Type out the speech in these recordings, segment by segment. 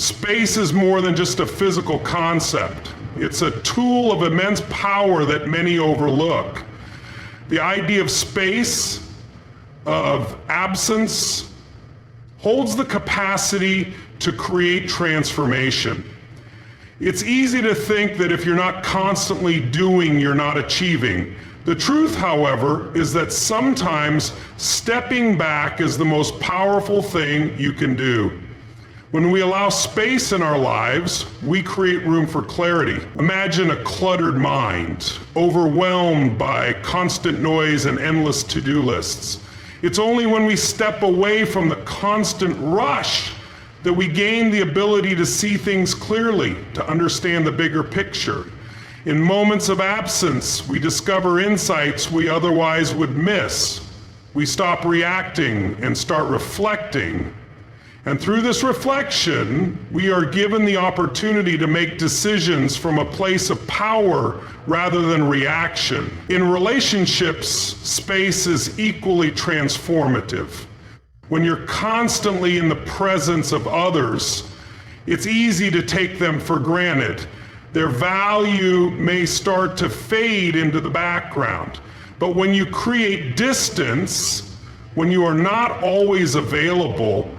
Space is more than just a physical concept. It's a tool of immense power that many overlook. The idea of space, of absence, holds the capacity to create transformation. It's easy to think that if you're not constantly doing, you're not achieving. The truth, however, is that sometimes stepping back is the most powerful thing you can do. When we allow space in our lives, we create room for clarity. Imagine a cluttered mind, overwhelmed by constant noise and endless to-do lists. It's only when we step away from the constant rush that we gain the ability to see things clearly, to understand the bigger picture. In moments of absence, we discover insights we otherwise would miss. We stop reacting and start reflecting. And through this reflection, we are given the opportunity to make decisions from a place of power rather than reaction. In relationships, space is equally transformative. When you're constantly in the presence of others, it's easy to take them for granted. Their value may start to fade into the background. But when you create distance, when you are not always available,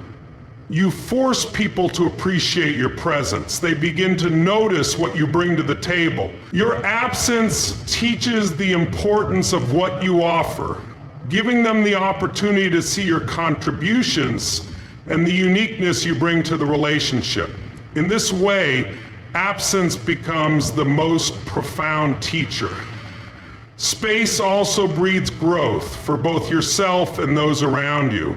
you force people to appreciate your presence. They begin to notice what you bring to the table. Your absence teaches the importance of what you offer, giving them the opportunity to see your contributions and the uniqueness you bring to the relationship. In this way, absence becomes the most profound teacher. Space also breeds growth for both yourself and those around you.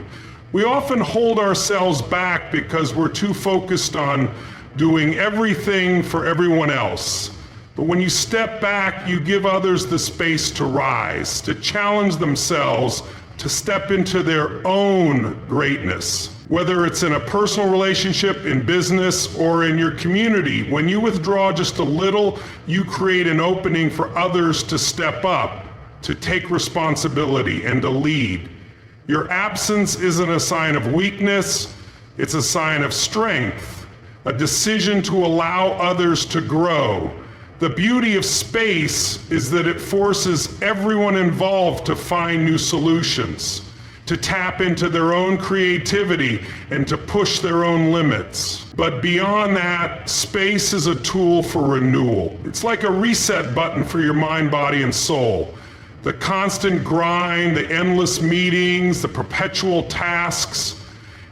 We often hold ourselves back because we're too focused on doing everything for everyone else. But when you step back, you give others the space to rise, to challenge themselves, to step into their own greatness. Whether it's in a personal relationship, in business, or in your community, when you withdraw just a little, you create an opening for others to step up, to take responsibility, and to lead. Your absence isn't a sign of weakness, it's a sign of strength, a decision to allow others to grow. The beauty of space is that it forces everyone involved to find new solutions, to tap into their own creativity and to push their own limits. But beyond that, space is a tool for renewal. It's like a reset button for your mind, body, and soul. The constant grind, the endless meetings, the perpetual tasks,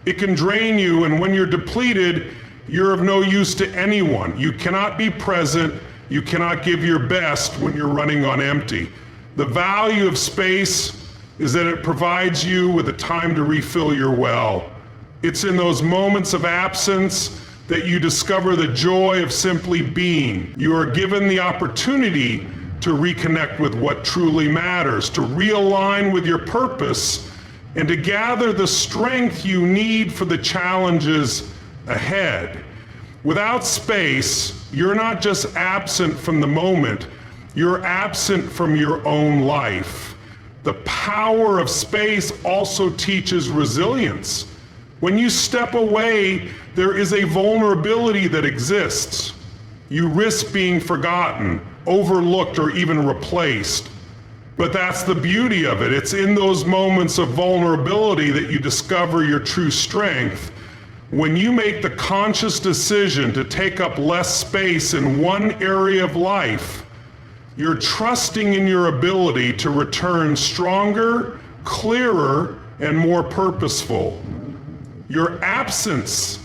it can drain you, and when you're depleted, you're of no use to anyone. You cannot be present, you cannot give your best when you're running on empty. The value of space is that it provides you with the time to refill your well. It's in those moments of absence that you discover the joy of simply being. You are given the opportunity to reconnect with what truly matters, to realign with your purpose, and to gather the strength you need for the challenges ahead. Without space, you're not just absent from the moment, you're absent from your own life. The power of space also teaches resilience. When you step away, there is a vulnerability that exists. You risk being forgotten, overlooked, or even replaced. But that's the beauty of it. It's in those moments of vulnerability that you discover your true strength. When you make the conscious decision to take up less space in one area of life, you're trusting in your ability to return stronger, clearer, and more purposeful. Your absence,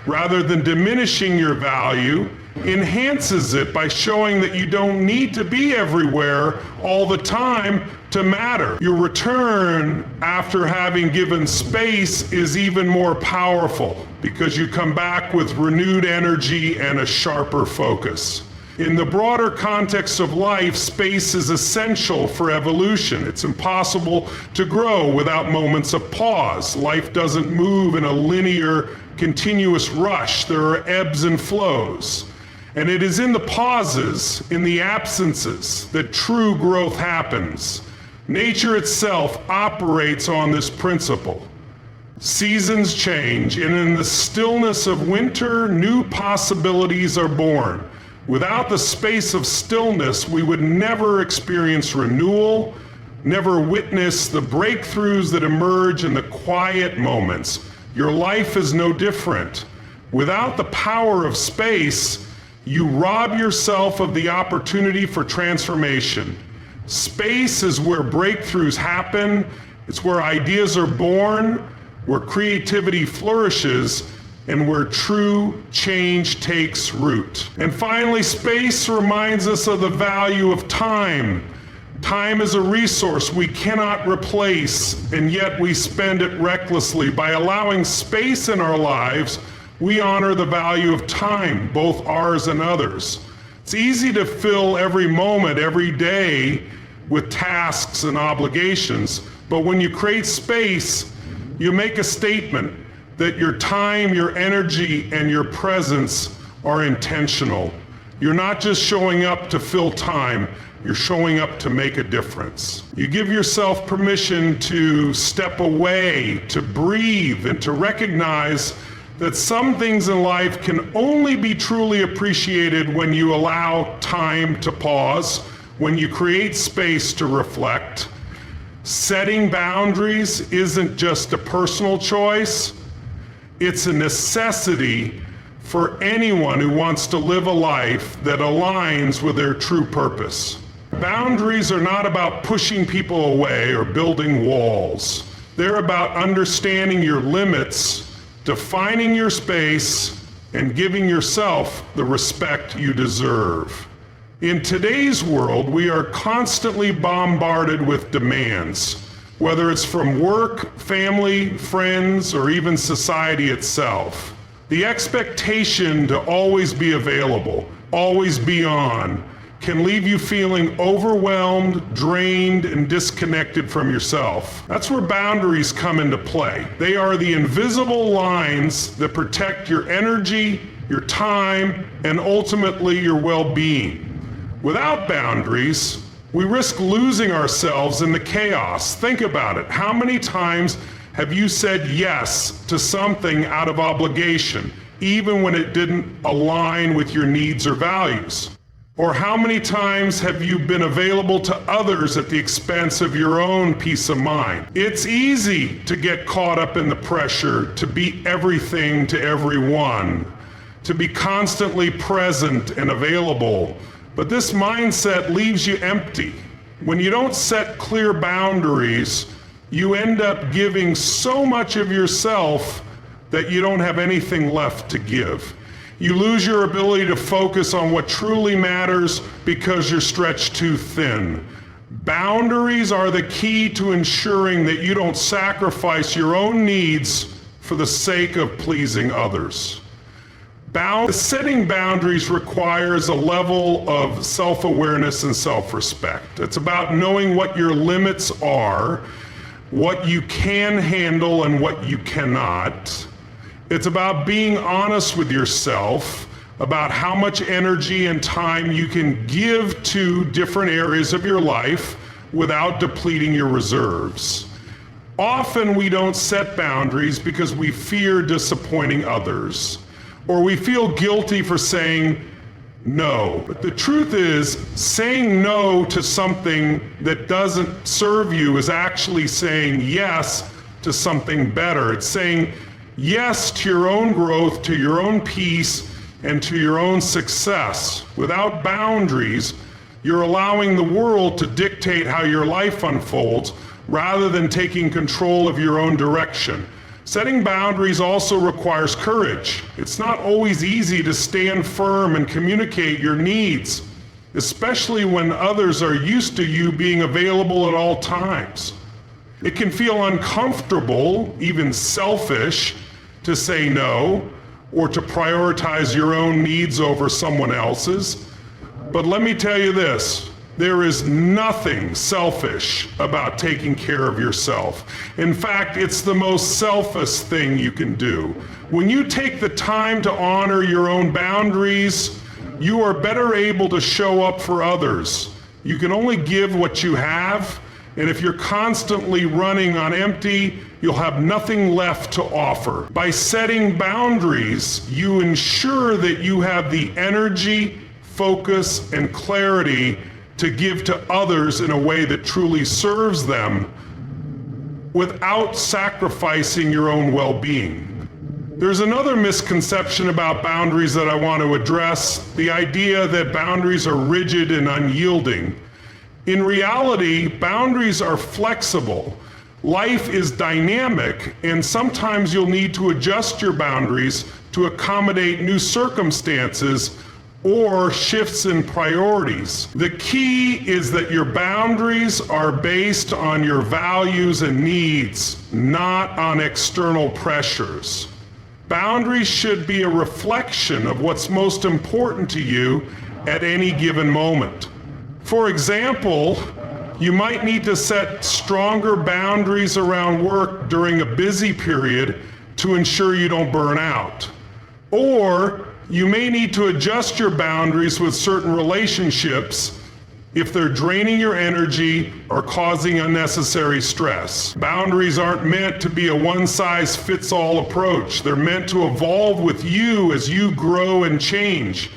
rather than diminishing your value, enhances it by showing that you don't need to be everywhere all the time to matter. Your return after having given space is even more powerful because you come back with renewed energy and a sharper focus. In the broader context of life, space is essential for evolution. It's impossible to grow without moments of pause. Life doesn't move in a linear, continuous rush. There are ebbs and flows. And it is in the pauses, in the absences, that true growth happens. Nature itself operates on this principle. Seasons change, and in the stillness of winter, new possibilities are born. Without the space of stillness, we would never experience renewal, never witness the breakthroughs that emerge in the quiet moments. Your life is no different. Without the power of space, you rob yourself of the opportunity for transformation. Space is where breakthroughs happen. It's where ideas are born, where creativity flourishes, and where true change takes root. And finally, space reminds us of the value of time. Time is a resource we cannot replace, and yet we spend it recklessly. By allowing space in our lives, we honor the value of time, both ours and others. It's easy to fill every moment, every day, with tasks and obligations, but when you create space, you make a statement that your time, your energy, and your presence are intentional. You're not just showing up to fill time, you're showing up to make a difference. You give yourself permission to step away, to breathe, and to recognize that some things in life can only be truly appreciated when you allow time to pause, when you create space to reflect. Setting boundaries isn't just a personal choice, it's a necessity for anyone who wants to live a life that aligns with their true purpose. Boundaries are not about pushing people away or building walls. They're about understanding your limits, defining your space, and giving yourself the respect you deserve. In today's world, we are constantly bombarded with demands, whether it's from work, family, friends, or even society itself. The expectation to always be available, always be on, can leave you feeling overwhelmed, drained, and disconnected from yourself. That's where boundaries come into play. They are the invisible lines that protect your energy, your time, and ultimately your well-being. Without boundaries, we risk losing ourselves in the chaos. Think about it. How many times have you said yes to something out of obligation, even when it didn't align with your needs or values? Or how many times have you been available to others at the expense of your own peace of mind? It's easy to get caught up in the pressure to be everything to everyone, to be constantly present and available. But this mindset leaves you empty. When you don't set clear boundaries, you end up giving so much of yourself that you don't have anything left to give. You lose your ability to focus on what truly matters because you're stretched too thin. Boundaries are the key to ensuring that you don't sacrifice your own needs for the sake of pleasing others. Setting boundaries requires a level of self-awareness and self-respect. It's about knowing what your limits are, what you can handle and what you cannot. It's about being honest with yourself about how much energy and time you can give to different areas of your life without depleting your reserves. Often we don't set boundaries because we fear disappointing others, or we feel guilty for saying no. But the truth is, saying no to something that doesn't serve you is actually saying yes to something better. It's saying yes to your own growth, to your own peace, and to your own success. Without boundaries, you're allowing the world to dictate how your life unfolds rather than taking control of your own direction. Setting boundaries also requires courage. It's not always easy to stand firm and communicate your needs, especially when others are used to you being available at all times. It can feel uncomfortable, even selfish, to say no or to prioritize your own needs over someone else's. But let me tell you this, there is nothing selfish about taking care of yourself. In fact, it's the most selfless thing you can do. When you take the time to honor your own boundaries, you are better able to show up for others. You can only give what you have, and if you're constantly running on empty, you'll have nothing left to offer. By setting boundaries, you ensure that you have the energy, focus, and clarity to give to others in a way that truly serves them without sacrificing your own well-being. There's another misconception about boundaries that I want to address, the idea that boundaries are rigid and unyielding. In reality, boundaries are flexible. Life is dynamic, and sometimes you'll need to adjust your boundaries to accommodate new circumstances or shifts in priorities. The key is that your boundaries are based on your values and needs, not on external pressures. Boundaries should be a reflection of what's most important to you at any given moment. For example, you might need to set stronger boundaries around work during a busy period to ensure you don't burn out. Or you may need to adjust your boundaries with certain relationships if they're draining your energy or causing unnecessary stress. Boundaries aren't meant to be a one-size-fits-all approach. They're meant to evolve with you as you grow and change.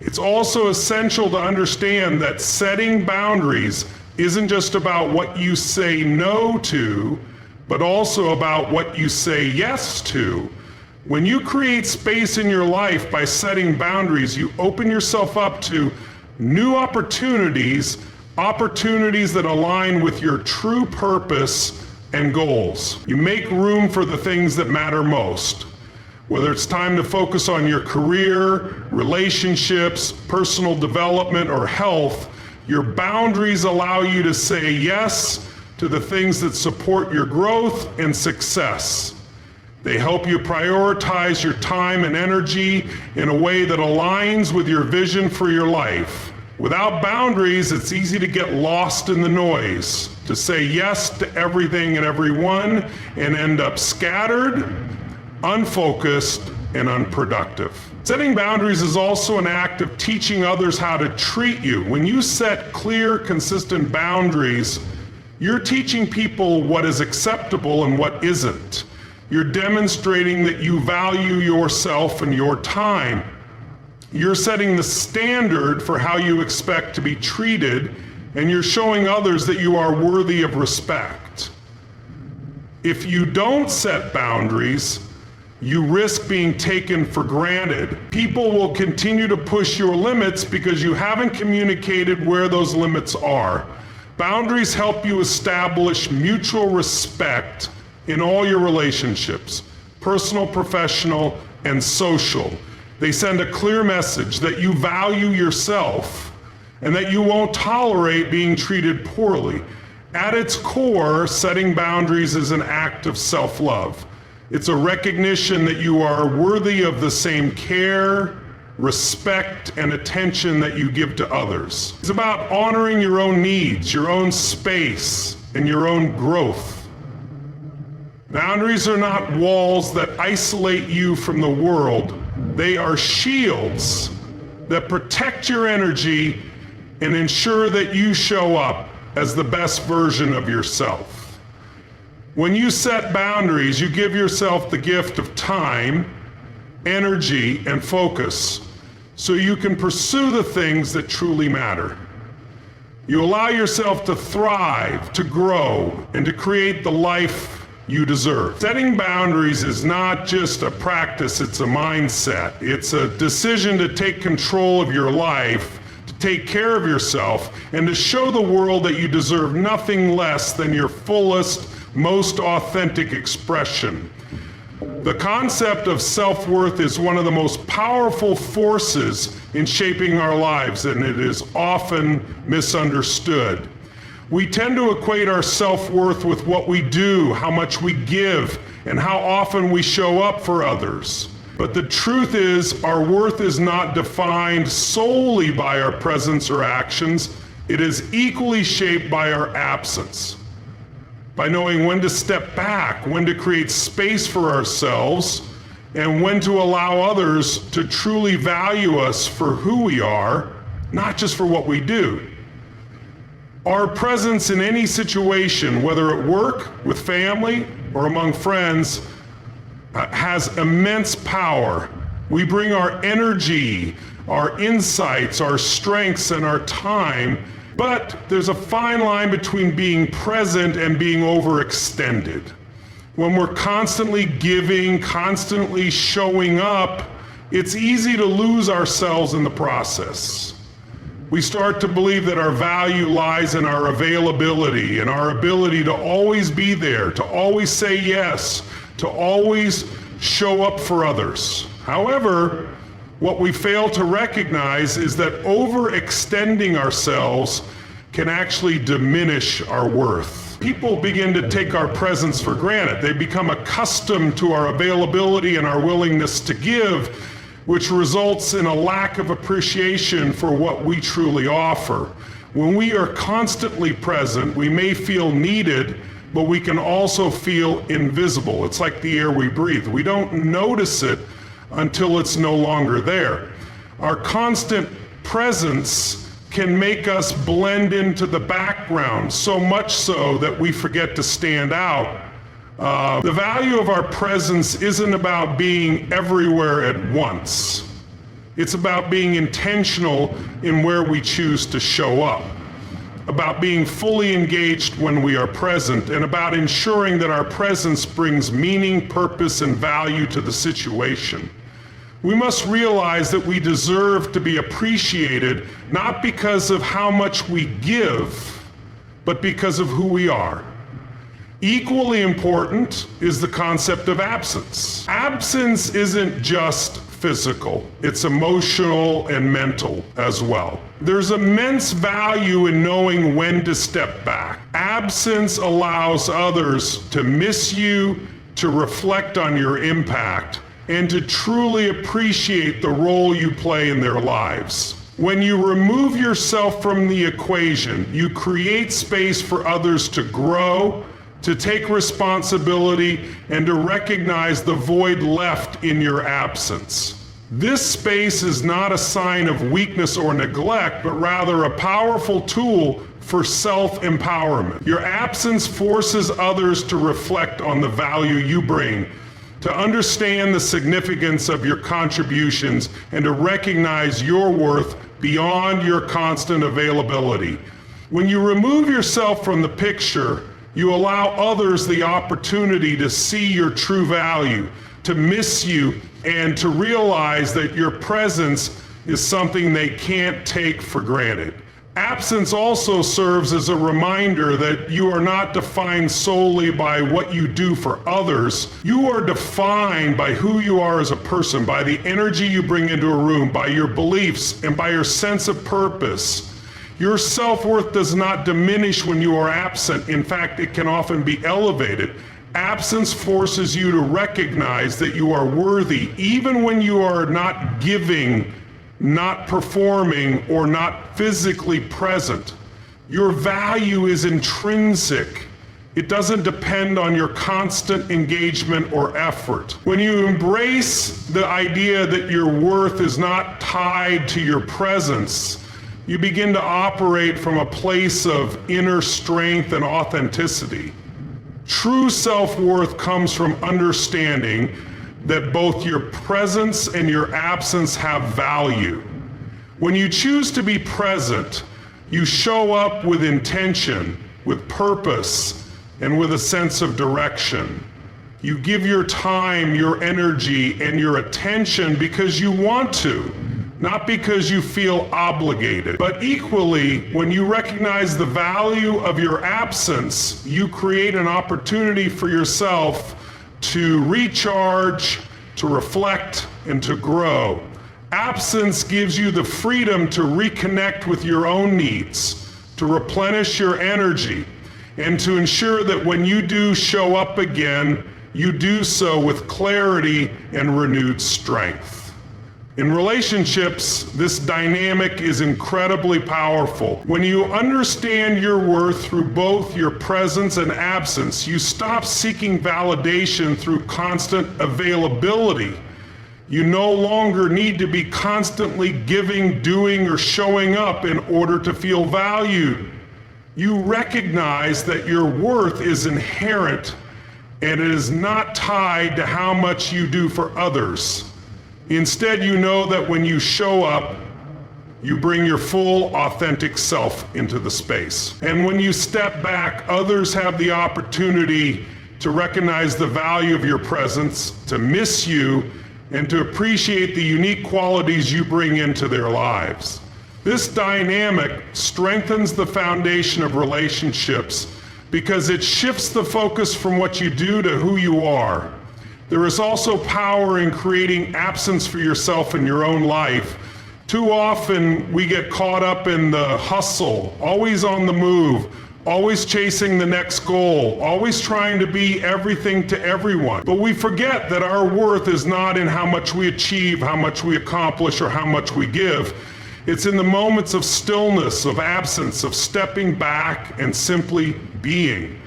It's also essential to understand that setting boundaries isn't just about what you say no to, but also about what you say yes to. When you create space in your life by setting boundaries, you open yourself up to new opportunities that align with your true purpose and goals. You make room for the things that matter most. Whether it's time to focus on your career, relationships, personal development, or health, your boundaries allow you to say yes to the things that support your growth and success. They help you prioritize your time and energy in a way that aligns with your vision for your life. Without boundaries, it's easy to get lost in the noise, to say yes to everything and everyone, and end up scattered, unfocused, and unproductive. Setting boundaries is also an act of teaching others how to treat you. When you set clear, consistent boundaries, you're teaching people what is acceptable and what isn't. You're demonstrating that you value yourself and your time. You're setting the standard for how you expect to be treated, and you're showing others that you are worthy of respect. If you don't set boundaries, you risk being taken for granted. People will continue to push your limits because you haven't communicated where those limits are. Boundaries help you establish mutual respect in all your relationships, personal, professional, and social. They send a clear message that you value yourself and that you won't tolerate being treated poorly. At its core, setting boundaries is an act of self-love. It's a recognition that you are worthy of the same care, respect, and attention that you give to others. It's about honoring your own needs, your own space, and your own growth. Boundaries are not walls that isolate you from the world. They are shields that protect your energy and ensure that you show up as the best version of yourself. When you set boundaries, you give yourself the gift of time, energy, and focus so you can pursue the things that truly matter. You allow yourself to thrive, to grow, and to create the life you deserve. Setting boundaries is not just a practice, it's a mindset. It's a decision to take control of your life, to take care of yourself, and to show the world that you deserve nothing less than your fullest, most authentic expression. The concept of self-worth is one of the most powerful forces in shaping our lives, and it is often misunderstood. We tend to equate our self-worth with what we do, how much we give, and how often we show up for others. But the truth is, our worth is not defined solely by our presence or actions. It is equally shaped by our absence. By knowing when to step back, when to create space for ourselves, and when to allow others to truly value us for who we are, not just for what we do. Our presence in any situation, whether at work, with family, or among friends has immense power. We bring our energy, our insights, our strengths, and our time, but there's a fine line between being present and being overextended. When we're constantly giving, constantly showing up, it's easy to lose ourselves in the process. We start to believe that our value lies in our availability and our ability to always be there, to always say yes, to always show up for others. However, what we fail to recognize is that overextending ourselves can actually diminish our worth. People begin to take our presence for granted. They become accustomed to our availability and our willingness to give, which results in a lack of appreciation for what we truly offer. When we are constantly present, we may feel needed, but we can also feel invisible. It's like the air we breathe. We don't notice it until it's no longer there. Our constant presence can make us blend into the background, so much so that we forget to stand out. The value of our presence isn't about being everywhere at once. It's about being intentional in where we choose to show up, about being fully engaged when we are present, and about ensuring that our presence brings meaning, purpose, and value to the situation. We must realize that we deserve to be appreciated, not because of how much we give, but because of who we are. Equally important is the concept of absence. Absence isn't just physical, it's emotional and mental as well. There's immense value in knowing when to step back. Absence allows others to miss you, to reflect on your impact, and to truly appreciate the role you play in their lives. When you remove yourself from the equation, you create space for others to grow, to take responsibility, and to recognize the void left in your absence. This space is not a sign of weakness or neglect, but rather a powerful tool for self-empowerment. Your absence forces others to reflect on the value you bring, to understand the significance of your contributions, and to recognize your worth beyond your constant availability. When you remove yourself from the picture, you allow others the opportunity to see your true value, to miss you, and to realize that your presence is something they can't take for granted. Absence also serves as a reminder that you are not defined solely by what you do for others. You are defined by who you are as a person, by the energy you bring into a room, by your beliefs, and by your sense of purpose. Your self-worth does not diminish when you are absent. In fact, it can often be elevated. Absence forces you to recognize that you are worthy, even when you are not giving, not performing, or not physically present. Your value is intrinsic. It doesn't depend on your constant engagement or effort. When you embrace the idea that your worth is not tied to your presence, you begin to operate from a place of inner strength and authenticity. True self-worth comes from understanding that both your presence and your absence have value. When you choose to be present, you show up with intention, with purpose, and with a sense of direction. You give your time, your energy, and your attention because you want to, not because you feel obligated. But equally, when you recognize the value of your absence, you create an opportunity for yourself to recharge, to reflect, and to grow. Absence gives you the freedom to reconnect with your own needs, to replenish your energy, and to ensure that when you do show up again, you do so with clarity and renewed strength. In relationships, this dynamic is incredibly powerful. When you understand your worth through both your presence and absence, you stop seeking validation through constant availability. You no longer need to be constantly giving, doing, or showing up in order to feel valued. You recognize that your worth is inherent and it is not tied to how much you do for others. Instead, you know that when you show up, you bring your full, authentic self into the space. And when you step back, others have the opportunity to recognize the value of your presence, to miss you, and to appreciate the unique qualities you bring into their lives. This dynamic strengthens the foundation of relationships because it shifts the focus from what you do to who you are. There is also power in creating absence for yourself in your own life. Too often we get caught up in the hustle, always on the move, always chasing the next goal, always trying to be everything to everyone. But we forget that our worth is not in how much we achieve, how much we accomplish, or how much we give. It's in the moments of stillness, of absence, of stepping back and simply being.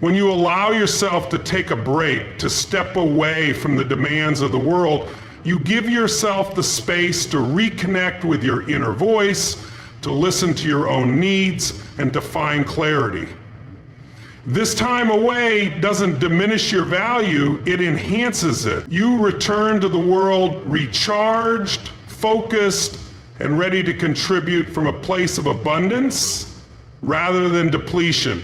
When you allow yourself to take a break, to step away from the demands of the world, you give yourself the space to reconnect with your inner voice, to listen to your own needs, and to find clarity. This time away doesn't diminish your value, it enhances it. You return to the world recharged, focused, and ready to contribute from a place of abundance rather than depletion.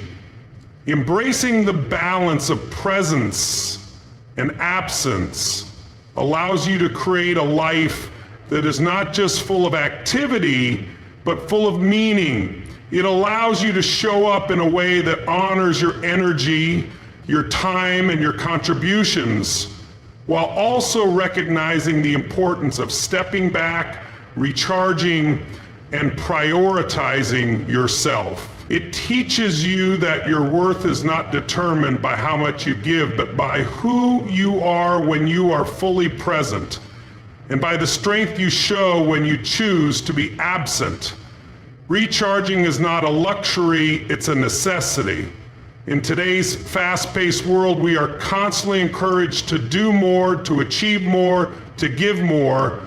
Embracing the balance of presence and absence allows you to create a life that is not just full of activity, but full of meaning. It allows you to show up in a way that honors your energy, your time, and your contributions, while also recognizing the importance of stepping back, recharging, and prioritizing yourself. It teaches you that your worth is not determined by how much you give, but by who you are when you are fully present, and by the strength you show when you choose to be absent. Recharging is not a luxury, it's a necessity. In today's fast-paced world, we are constantly encouraged to do more, to achieve more, to give more.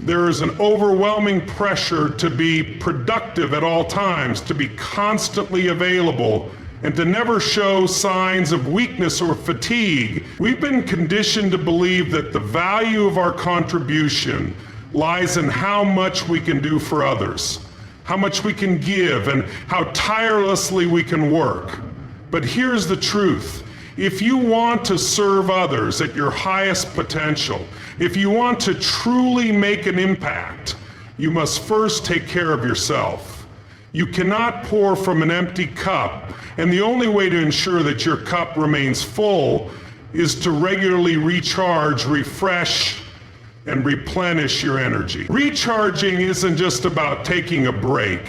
There is an overwhelming pressure to be productive at all times, to be constantly available, and to never show signs of weakness or fatigue. We've been conditioned to believe that the value of our contribution lies in how much we can do for others, how much we can give, and how tirelessly we can work. But here's the truth. If you want to serve others at your highest potential, if you want to truly make an impact, you must first take care of yourself. You cannot pour from an empty cup, and the only way to ensure that your cup remains full is to regularly recharge, refresh, and replenish your energy. Recharging isn't just about taking a break.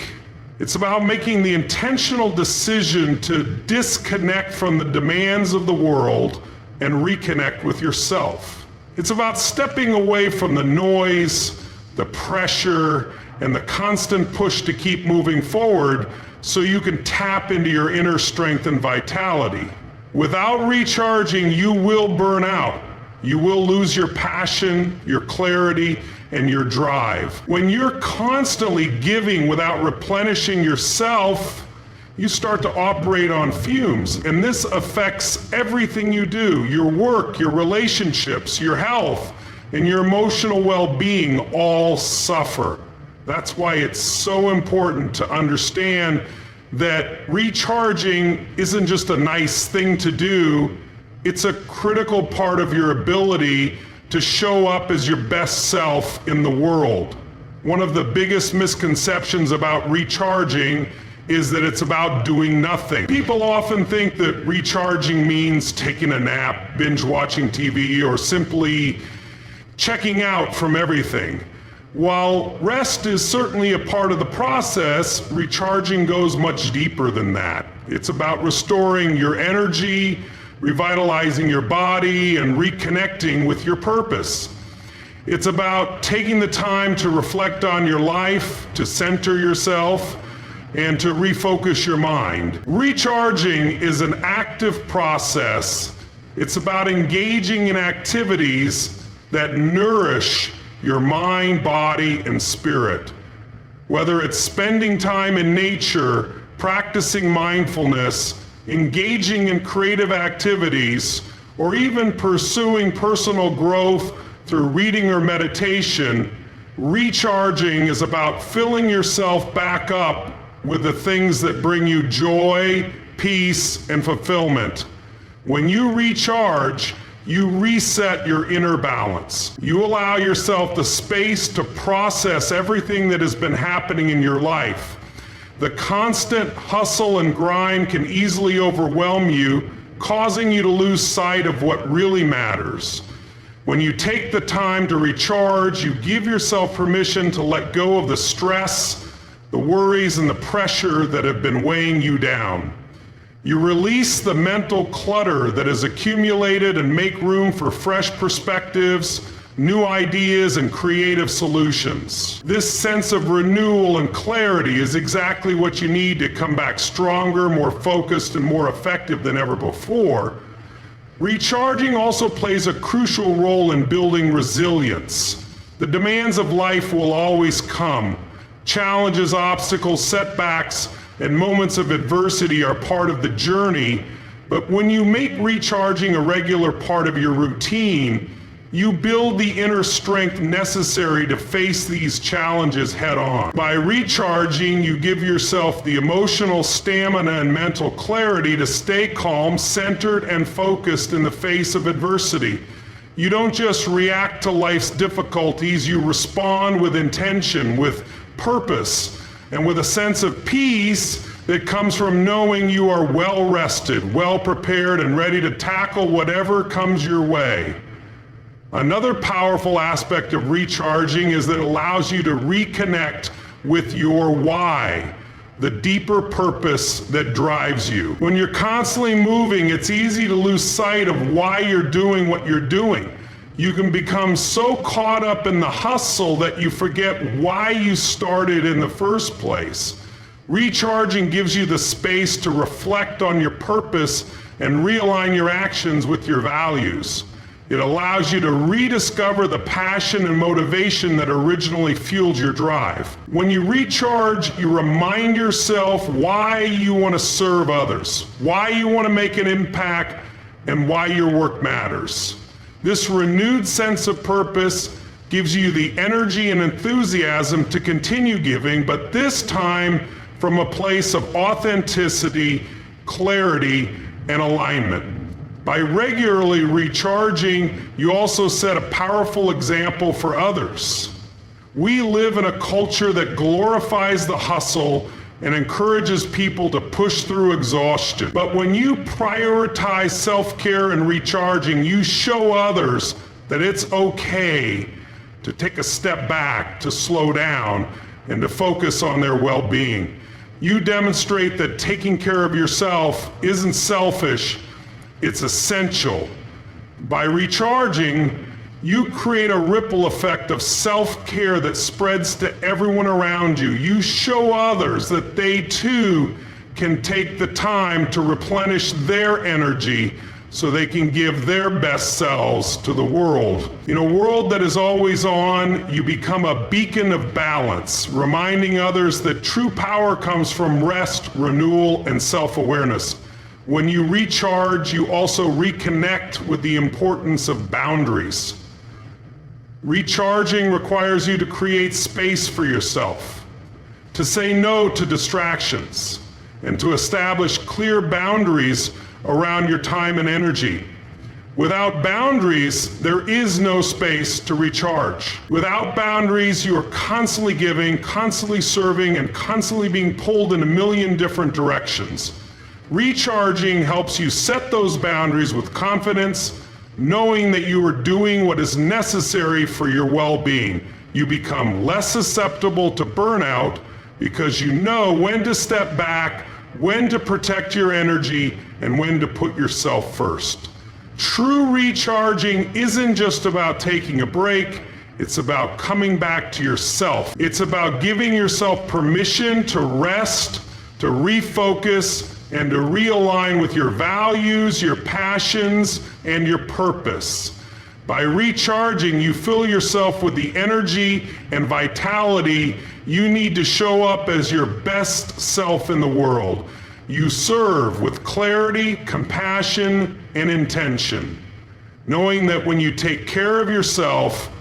It's about making the intentional decision to disconnect from the demands of the world and reconnect with yourself. It's about stepping away from the noise, the pressure, and the constant push to keep moving forward so you can tap into your inner strength and vitality. Without recharging, you will burn out. You will lose your passion, your clarity, and your drive. When you're constantly giving without replenishing yourself, you start to operate on fumes, and this affects everything you do. Your work, your relationships, your health, and your emotional well-being all suffer. That's why it's so important to understand that recharging isn't just a nice thing to do, it's a critical part of your ability to show up as your best self in the world. One of the biggest misconceptions about recharging is that it's about doing nothing. People often think that recharging means taking a nap, binge watching TV, or simply checking out from everything. While rest is certainly a part of the process, recharging goes much deeper than that. It's about restoring your energy, revitalizing your body, and reconnecting with your purpose. It's about taking the time to reflect on your life, to center yourself, and to refocus your mind. Recharging is an active process. It's about engaging in activities that nourish your mind, body, and spirit. Whether it's spending time in nature, practicing mindfulness, engaging in creative activities, or even pursuing personal growth through reading or meditation, recharging is about filling yourself back up with the things that bring you joy, peace, and fulfillment. When you recharge, you reset your inner balance. You allow yourself the space to process everything that has been happening in your life. The constant hustle and grind can easily overwhelm you, causing you to lose sight of what really matters. When you take the time to recharge, you give yourself permission to let go of the stress, the worries, and the pressure that have been weighing you down. You release the mental clutter that has accumulated and make room for fresh perspectives, new ideas, and creative solutions. This sense of renewal and clarity is exactly what you need to come back stronger, more focused, and more effective than ever before. Recharging also plays a crucial role in building resilience. The demands of life will always come. Challenges, obstacles, setbacks, and moments of adversity are part of the journey, but when you make recharging a regular part of your routine, you build the inner strength necessary to face these challenges head on. By recharging, you give yourself the emotional stamina and mental clarity to stay calm, centered, and focused in the face of adversity. You don't just react to life's difficulties, you respond with intention, with purpose, and with a sense of peace that comes from knowing you are well rested, well prepared, and ready to tackle whatever comes your way. Another powerful aspect of recharging is that it allows you to reconnect with your why, the deeper purpose that drives you. When you're constantly moving, it's easy to lose sight of why you're doing what you're doing. You can become so caught up in the hustle that you forget why you started in the first place. Recharging gives you the space to reflect on your purpose and realign your actions with your values. It allows you to rediscover the passion and motivation that originally fueled your drive. When you recharge, you remind yourself why you want to serve others, why you want to make an impact, and why your work matters. This renewed sense of purpose gives you the energy and enthusiasm to continue giving, but this time from a place of authenticity, clarity, and alignment. By regularly recharging, you also set a powerful example for others. We live in a culture that glorifies the hustle and encourages people to push through exhaustion. But when you prioritize self-care and recharging, you show others that it's okay to take a step back, to slow down, and to focus on their well-being. You demonstrate that taking care of yourself isn't selfish, it's essential. By recharging, you create a ripple effect of self-care that spreads to everyone around you. You show others that they too can take the time to replenish their energy so they can give their best selves to the world. In a world that is always on, you become a beacon of balance, reminding others that true power comes from rest, renewal, and self-awareness. When you recharge, you also reconnect with the importance of boundaries. Recharging requires you to create space for yourself, to say no to distractions, and to establish clear boundaries around your time and energy. Without boundaries, there is no space to recharge. Without boundaries, you are constantly giving, constantly serving, and constantly being pulled in a million different directions. Recharging helps you set those boundaries with confidence, knowing that you are doing what is necessary for your well-being. You become less susceptible to burnout because you know when to step back, when to protect your energy, and when to put yourself first. True recharging isn't just about taking a break, it's about coming back to yourself. It's about giving yourself permission to rest, to refocus, and to realign with your values, your passions, and your purpose. By recharging, you fill yourself with the energy and vitality you need to show up as your best self in the world. You serve with clarity, compassion, and intention, knowing that when you take care of yourself,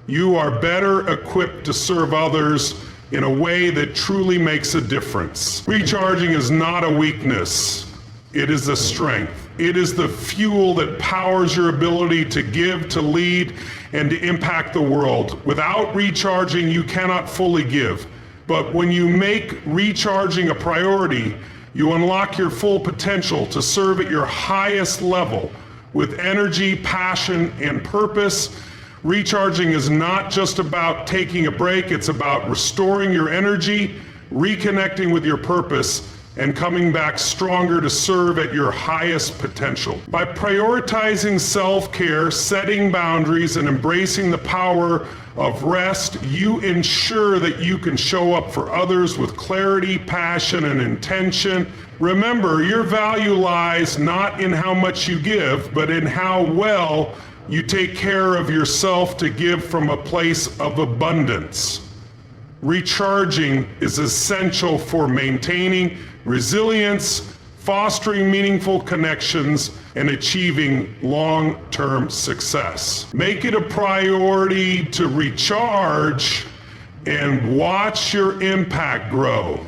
you are better equipped to serve others in a way that truly makes a difference. Recharging is not a weakness, it is a strength. It is the fuel that powers your ability to give, to lead, and to impact the world. Without recharging, you cannot fully give. But when you make recharging a priority, you unlock your full potential to serve at your highest level with energy, passion, and purpose. Recharging is not just about taking a break, it's about restoring your energy, reconnecting with your purpose, and coming back stronger to serve at your highest potential. By prioritizing self-care, setting boundaries, and embracing the power of rest, you ensure that you can show up for others with clarity, passion, and intention. Remember, your value lies not in how much you give, but in how well you take care of yourself to give from a place of abundance. Recharging is essential for maintaining resilience, fostering meaningful connections, and achieving long-term success. Make it a priority to recharge and watch your impact grow.